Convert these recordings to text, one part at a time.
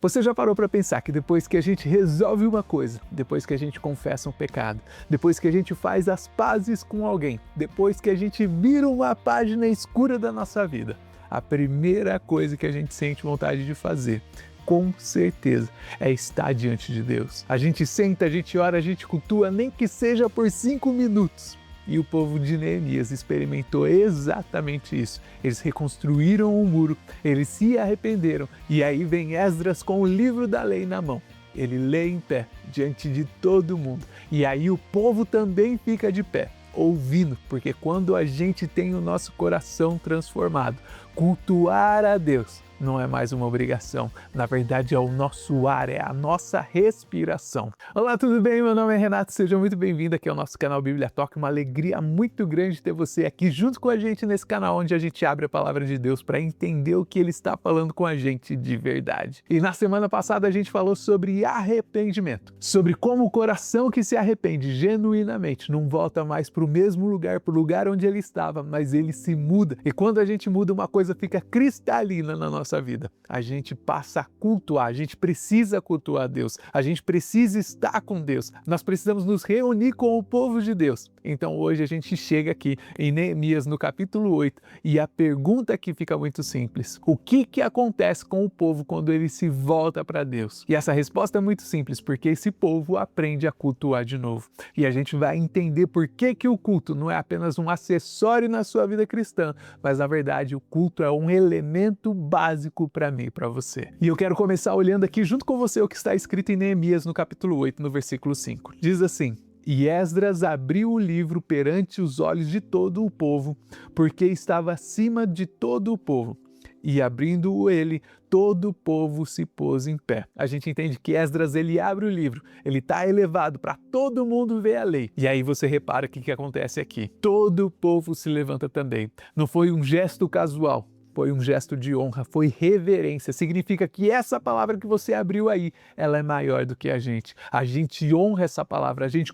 Você já parou para pensar que depois que a gente resolve uma coisa, depois que a gente confessa um pecado, depois que a gente faz as pazes com alguém, depois que a gente vira uma página escura da nossa vida, a primeira coisa que a gente sente vontade de fazer, com certeza, é estar diante de Deus. A gente senta, a gente ora, a gente cultua, nem que seja por 5 minutos. E o povo de Neemias experimentou exatamente isso. Eles reconstruíram o muro, eles se arrependeram. E aí vem Esdras com o livro da lei na mão. Ele lê em pé, diante de todo mundo. E aí o povo também fica de pé, ouvindo, porque quando a gente tem o nosso coração transformado, cultuar a Deus não é mais uma obrigação, na verdade é o nosso ar, é a nossa respiração. Olá, tudo bem? Meu nome é Renato, seja muito bem-vindo aqui ao nosso canal Bíblia Talk, uma alegria muito grande ter você aqui junto com a gente nesse canal onde a gente abre a palavra de Deus para entender o que Ele está falando com a gente de verdade. E na semana passada a gente falou sobre arrependimento, sobre como o coração que se arrepende genuinamente não volta mais para o mesmo lugar, para o lugar onde ele estava, mas ele se muda. E quando a gente muda, uma coisa fica cristalina na nossa vida. A gente passa a cultuar, a gente precisa cultuar Deus, a gente precisa estar com Deus, nós precisamos nos reunir com o povo de Deus. Então hoje a gente chega aqui em Neemias no capítulo 8 e a pergunta aqui fica muito simples. O que acontece com o povo quando ele se volta para Deus? E essa resposta é muito simples, porque esse povo aprende a cultuar de novo. E a gente vai entender por que o culto não é apenas um acessório na sua vida cristã, mas na verdade o culto é um elemento básico para mim e para você. E eu quero começar olhando aqui junto com você o que está escrito em Neemias no capítulo 8, no versículo 5. Diz assim: E Esdras abriu o livro perante os olhos de todo o povo, porque estava acima de todo o povo. E abrindo ele, todo o povo se pôs em pé. A gente entende que Esdras, ele abre o livro, ele está elevado para todo mundo ver a lei. E aí você repara o que acontece aqui. Todo o povo se levanta também. Não foi um gesto casual. Foi um gesto de honra, foi reverência. Significa que essa palavra que você abriu aí, ela é maior do que a gente. A gente honra essa palavra, a gente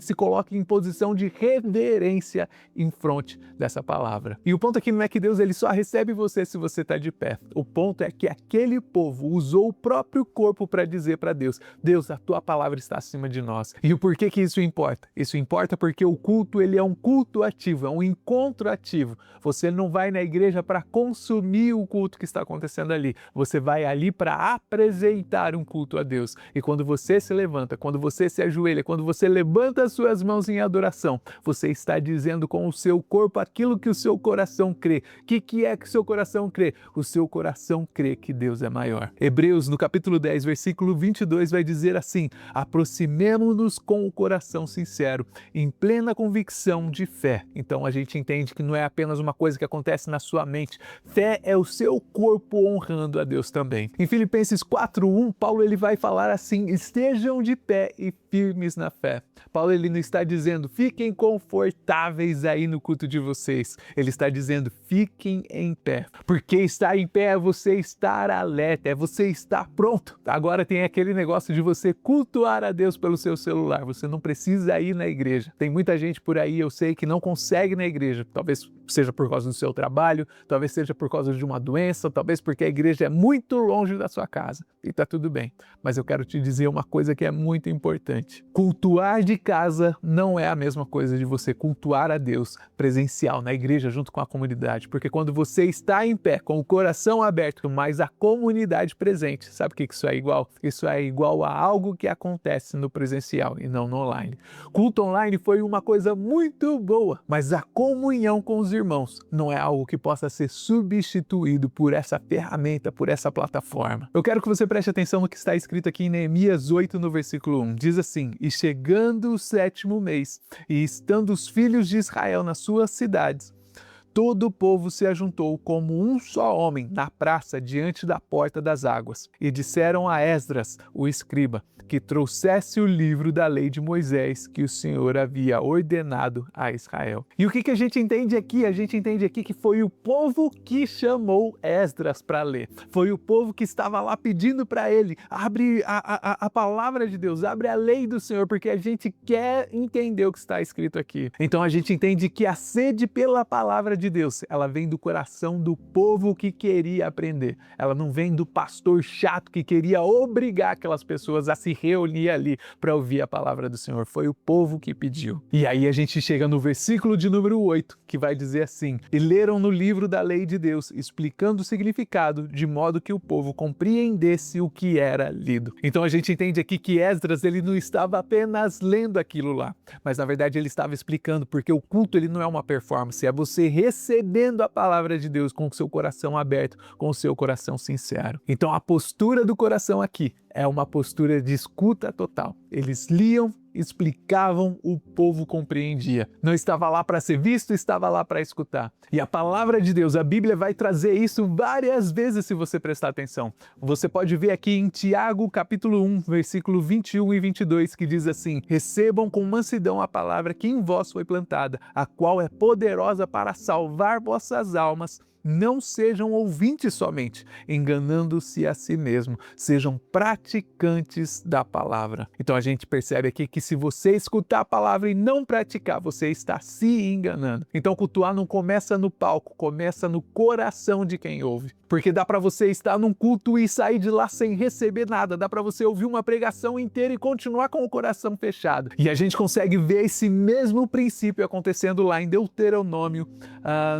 se coloca em posição de reverência em frente dessa palavra. E o ponto aqui não é que Deus ele só recebe você se você está de pé. O ponto é que aquele povo usou o próprio corpo para dizer para Deus: Deus, a tua palavra está acima de nós. E o porquê que isso importa? Isso importa porque o culto ele é um culto ativo, é um encontro ativo. Você não vai na igreja para consumir o culto que está acontecendo ali. Você vai ali para apresentar um culto a Deus. E quando você se levanta, quando você se ajoelha, quando você levanta as suas mãos em adoração, você está dizendo com o seu corpo aquilo que o seu coração crê. O que é que o seu coração crê? O seu coração crê que Deus é maior. Hebreus, no capítulo 10, versículo 22, vai dizer assim: aproximemo-nos com o coração sincero, em plena convicção de fé. Então a gente entende que não é apenas uma coisa que acontece na sua mente. Fé é o seu corpo honrando a Deus também. Em Filipenses 4:1, Paulo ele vai falar assim: estejam de pé e firmes na fé. Paulo ele não está dizendo fiquem confortáveis aí no culto de vocês. Ele está dizendo fiquem em pé. Porque estar em pé é você estar alerta, é você estar pronto. Agora tem aquele negócio de você cultuar a Deus pelo seu celular. Você não precisa ir na igreja. Tem muita gente por aí, eu sei, que não consegue ir na igreja. Talvez seja por causa do seu trabalho, talvez seja por causa de uma doença, talvez porque a igreja é muito longe da sua casa. E tá tudo bem. Mas eu quero te dizer uma coisa que é muito importante. Cultuar de casa não é a mesma coisa de você cultuar a Deus presencial, na igreja, junto com a comunidade. Porque quando você está em pé, com o coração aberto, mas a comunidade presente, sabe o que isso é igual? Isso é igual a algo que acontece no presencial e não no online. Culto online foi uma coisa muito boa, mas a comunhão com os irmãos não é algo que possa ser substituído por essa ferramenta, por essa plataforma. Eu quero que você preste atenção no que está escrito aqui em Neemias 8, no versículo 1. Diz assim: E chegando o 7º mês, e estando os filhos de Israel nas suas cidades, todo o povo se ajuntou como um só homem na praça diante da porta das águas. E disseram a Esdras, o escriba, que trouxesse o livro da lei de Moisés que o Senhor havia ordenado a Israel. E o que a gente entende aqui? A gente entende aqui que foi o povo que chamou Esdras para ler. Foi o povo que estava lá pedindo para ele: abre a palavra de Deus, abre a lei do Senhor, porque a gente quer entender o que está escrito aqui. Então a gente entende que a sede pela palavra de Deus, ela vem do coração do povo que queria aprender. Ela não vem do pastor chato que queria obrigar aquelas pessoas a se reunir ali para ouvir a palavra do Senhor. Foi o povo que pediu. E aí a gente chega no versículo de número 8, que vai dizer assim: e leram no livro da lei de Deus, explicando o significado, de modo que o povo compreendesse o que era lido. Então a gente entende aqui que Esdras, ele não estava apenas lendo aquilo lá, mas na verdade ele estava explicando, porque o culto ele não é uma performance, é você recebendo a palavra de Deus com o seu coração aberto, com o seu coração sincero. Então a postura do coração aqui é uma postura de escuta total. Eles liam, explicavam, o povo compreendia. Não estava lá para ser visto, estava lá para escutar. E a palavra de Deus, a Bíblia vai trazer isso várias vezes se você prestar atenção. Você pode ver aqui em Tiago, capítulo 1, versículo 21 e 22, que diz assim: recebam com mansidão a palavra que em vós foi plantada, a qual é poderosa para salvar vossas almas. Não sejam ouvintes somente, enganando-se a si mesmo, sejam praticantes da palavra. Então a gente percebe aqui que se você escutar a palavra e não praticar, você está se enganando. Então cultuar não começa no palco, começa no coração de quem ouve. Porque dá para você estar num culto e sair de lá sem receber nada, dá para você ouvir uma pregação inteira e continuar com o coração fechado. E a gente consegue ver esse mesmo princípio acontecendo lá em Deuteronômio,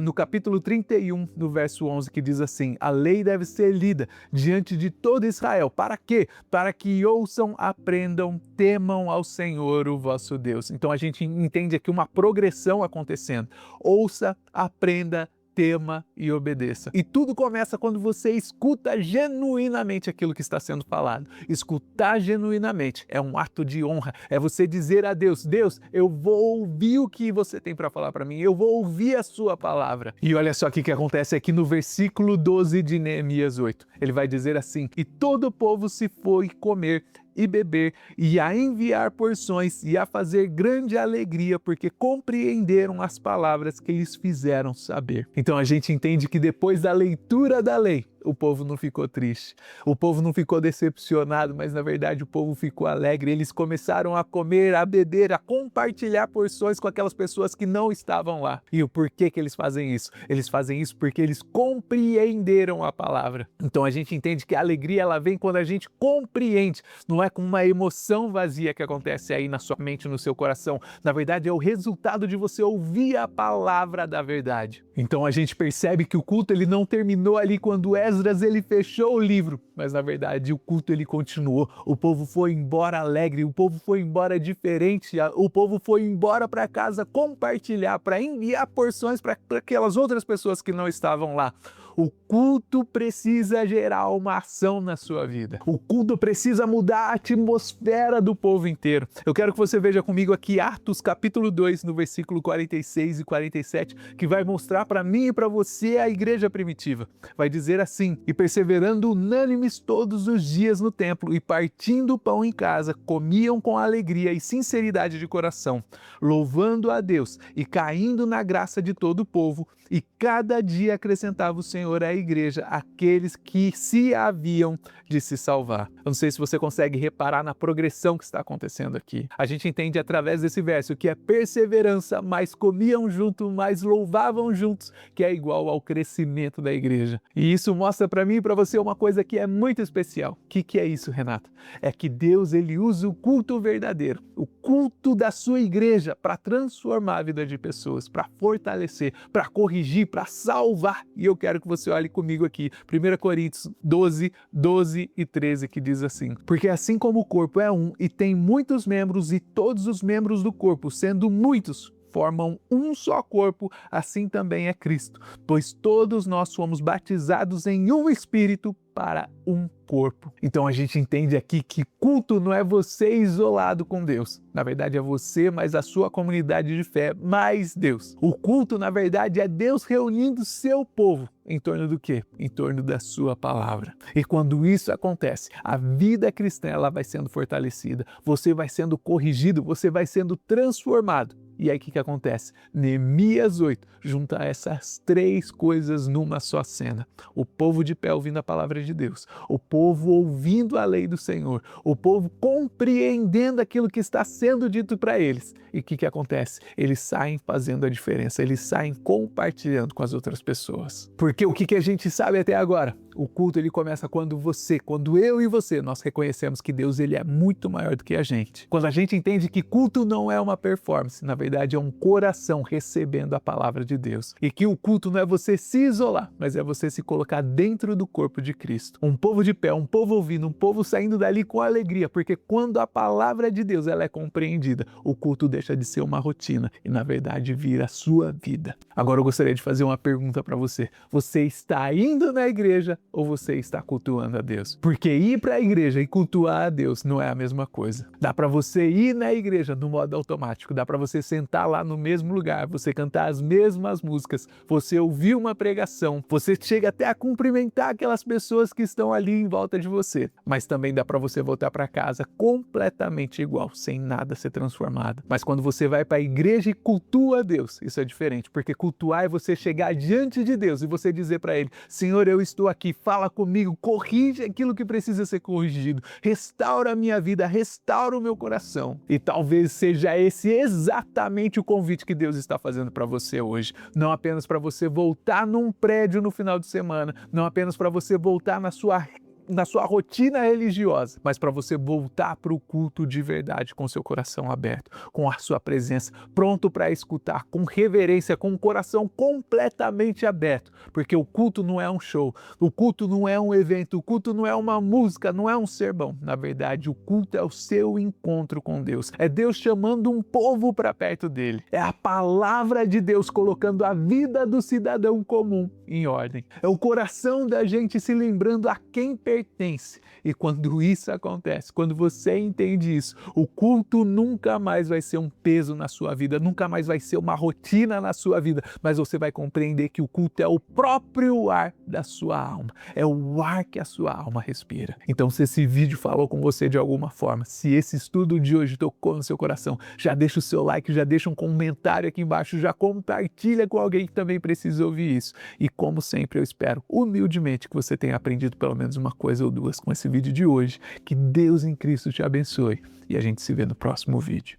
no capítulo 31, no verso 11, que diz assim: a lei deve ser lida diante de todo Israel. Para quê? Para que ouçam, aprendam, temam ao Senhor, o vosso Deus. Então a gente entende aqui uma progressão acontecendo. Ouça, aprenda, tema e obedeça. E tudo começa quando você escuta genuinamente aquilo que está sendo falado. Escutar genuinamente é um ato de honra, é você dizer a Deus: Deus, eu vou ouvir o que você tem para falar para mim, eu vou ouvir a sua palavra. E olha só o que acontece aqui no versículo 12 de Neemias 8. Ele vai dizer assim: e todo o povo se foi comer e beber, e a enviar porções, e a fazer grande alegria, porque compreenderam as palavras que lhes fizeram saber. Então a gente entende que depois da leitura da lei, o povo não ficou triste, o povo não ficou decepcionado, mas na verdade o povo ficou alegre. Eles começaram a comer, a beber, a compartilhar porções com aquelas pessoas que não estavam lá. E o porquê que eles fazem isso? Eles fazem isso porque eles compreenderam a palavra. Então a gente entende que a alegria ela vem quando a gente compreende, não é com uma emoção vazia que acontece aí na sua mente, no seu coração. Na verdade é o resultado de você ouvir a palavra da verdade. Então a gente percebe que o culto ele não terminou ali quando Esdras ele fechou o livro, mas na verdade o culto ele continuou. O povo foi embora alegre, o povo foi embora diferente, o povo foi embora para casa compartilhar, para enviar porções para aquelas outras pessoas que não estavam lá. O culto precisa gerar uma ação na sua vida. O culto precisa mudar a atmosfera do povo inteiro. Eu quero que você veja comigo aqui Atos capítulo 2, no versículo 46 e 47, que vai mostrar para mim e para você a igreja primitiva. Vai dizer assim: e perseverando unânimes todos os dias no templo e partindo o pão em casa, comiam com alegria e sinceridade de coração, louvando a Deus e caindo na graça de todo o povo, e cada dia acrescentava o Senhor à igreja aqueles que se haviam de se salvar. Eu não sei se você consegue reparar na progressão que está acontecendo aqui. A gente entende através desse verso que é perseverança, mais comiam junto, mais louvavam juntos, que é igual ao crescimento da igreja. E isso mostra para mim e para você uma coisa que é muito especial. O que é isso, Renato? É que Deus ele usa o culto verdadeiro, o culto da sua igreja, para transformar a vida de pessoas, para fortalecer, para corrigir, para salvar. E eu quero que você olhe comigo aqui, 1 Coríntios 12, 12 e 13, que diz assim: porque assim como o corpo é um e tem muitos membros, e todos os membros do corpo, sendo muitos, formam um só corpo, assim também é Cristo, pois todos nós fomos batizados em um Espírito para um corpo. Então a gente entende aqui que culto não é você isolado com Deus. Na verdade é você, mais a sua comunidade de fé, mais Deus. O culto, na verdade, é Deus reunindo seu povo. Em torno do quê? Em torno da sua palavra. E quando isso acontece, a vida cristã ela vai sendo fortalecida, você vai sendo corrigido, você vai sendo transformado. E aí o que acontece? Neemias 8 junta essas três coisas numa só cena. O povo de pé ouvindo a palavra de Deus, o povo ouvindo a lei do Senhor, o povo compreendendo aquilo que está sendo dito para eles. E o que acontece? Eles saem fazendo a diferença, eles saem compartilhando com as outras pessoas. Porque o que a gente sabe até agora? O culto ele começa quando eu e você, nós reconhecemos que Deus ele é muito maior do que a gente. Quando a gente entende que culto não é uma performance, na verdade é um coração recebendo a palavra de Deus. E que o culto não é você se isolar, mas é você se colocar dentro do corpo de Cristo. Um povo de pé, um povo ouvindo, um povo saindo dali com alegria, porque quando a palavra de Deus ela é compreendida, o culto deixa de ser uma rotina e na verdade vira a sua vida. Agora eu gostaria de fazer uma pergunta para você. Você está indo na igreja ou você está cultuando a Deus? Porque ir para a igreja e cultuar a Deus não é a mesma coisa. Dá para você ir na igreja no modo automático, dá para você sentar lá no mesmo lugar, você cantar as mesmas músicas, você ouvir uma pregação, você chega até a cumprimentar aquelas pessoas que estão ali em volta de você, mas também dá para você voltar para casa completamente igual, sem nada ser transformado. Mas quando você vai para a igreja e cultua a Deus, isso é diferente, porque cultuar é você chegar diante de Deus e você dizer para Ele: Senhor, eu estou aqui, fala comigo, corrige aquilo que precisa ser corrigido, restaura a minha vida, restaura o meu coração. E talvez seja esse exatamente o convite que Deus está fazendo para você hoje. Não apenas para você voltar num prédio no final de semana, não apenas para você voltar na sua rotina religiosa, mas para você voltar para o culto de verdade, com seu coração aberto, com a sua presença, pronto para escutar, com reverência, com o coração completamente aberto, porque o culto não é um show, o culto não é um evento, o culto não é uma música, não é um sermão. Na verdade, o culto é o seu encontro com Deus, é Deus chamando um povo para perto dele, é a palavra de Deus colocando a vida do cidadão comum em ordem, é o coração da gente se lembrando a quem pertence. E quando isso acontece, quando você entende isso, o culto nunca mais vai ser um peso na sua vida, nunca mais vai ser uma rotina na sua vida, mas você vai compreender que o culto é o próprio ar da sua alma, é o ar que a sua alma respira. Então, se esse vídeo falou com você de alguma forma, se esse estudo de hoje tocou no seu coração, já deixa o seu like, já deixa um comentário aqui embaixo, já compartilha com alguém que também precisa ouvir isso. E como sempre, eu espero humildemente que você tenha aprendido pelo menos uma coisa ou duas com esse vídeo de hoje. Que Deus em Cristo te abençoe e a gente se vê no próximo vídeo.